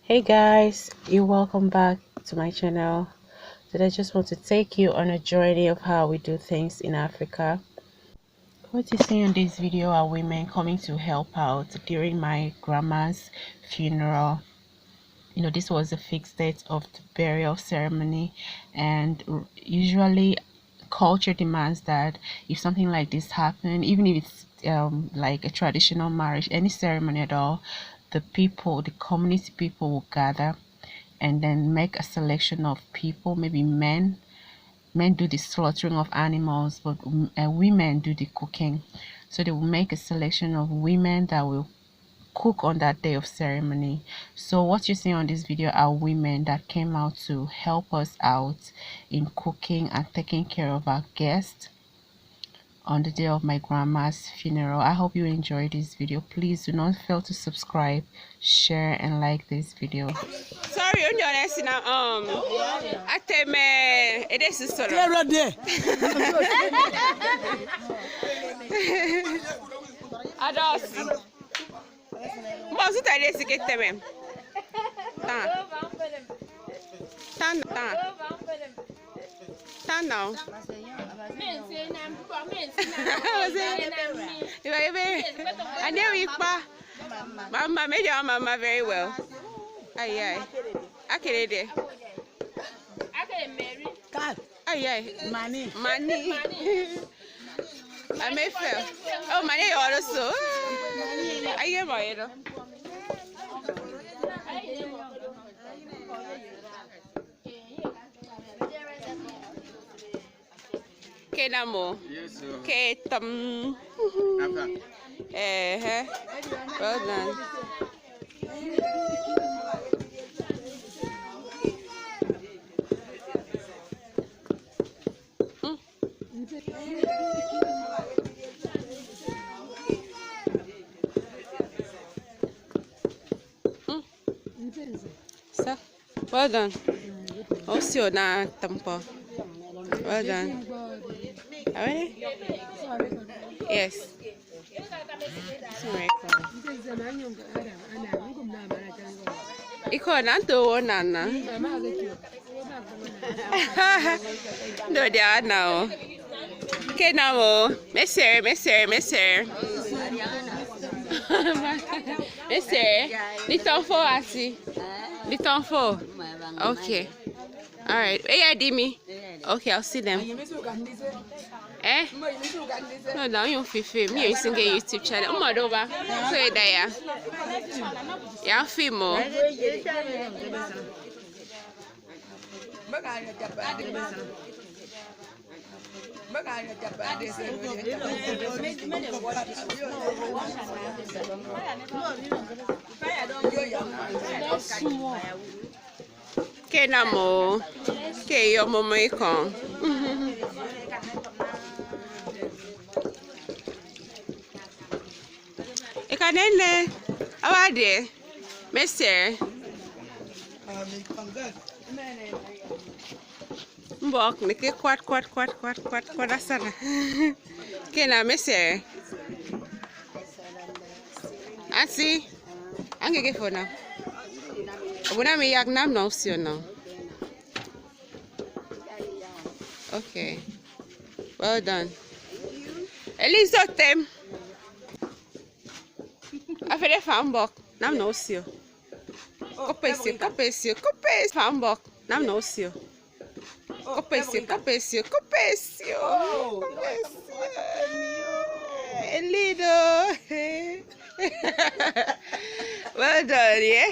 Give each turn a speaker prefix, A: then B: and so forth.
A: Hey guys, you're welcome back to my channel. Today I just want to take you on a journey of how we do things in Africa. What you see in this video are women coming to help out during my grandma's funeral. This was a fixed date of the burial ceremony, and usually culture demands that if something like this happen, even if it's like a traditional marriage, any ceremony at all, the community people will gather and then make a selection of people. Maybe men do the slaughtering of animals, but women do the cooking. So they will make a selection of women that will cook on that day of ceremony. So what you see on this video are women that came out to help us out in cooking and taking care of our guests on the day of my grandma's funeral. I hope you enjoyed this video. Please do not fail to subscribe, share and like this video. Sorry, on your lesson ateme it is solo. Adosi. Mbosu tade siketeme. Tan now. I know you Mama made your mama very well. Aye. I can it. Aye. Money. I may fail. Oh, money also. I am my Kenamo. Ketam. Well done. So, well done. Also, na tampo. Well done. Ready? Yes. Iko na to nana. No dia now. Okay now. Messer. Messer. Little for asi. Little for. Okay. All right. Hey, Dimi. Okay, I'll see them. Eh? No, now you film. Me using a YouTube channel. Over. So there. Yeah, film more. Okay, Namo. Okay, your mama come. Ikanene, how are they? Mister. Mbok niki kwat asana. Kena mister. Asi, angeke fona. Abuna mi yak nam no option now. Okay. Well done. Elizotem. After Fambok, nam no option. Kopesio. Fambok, nam no option. Kopesio. Elido. Well done, yeah.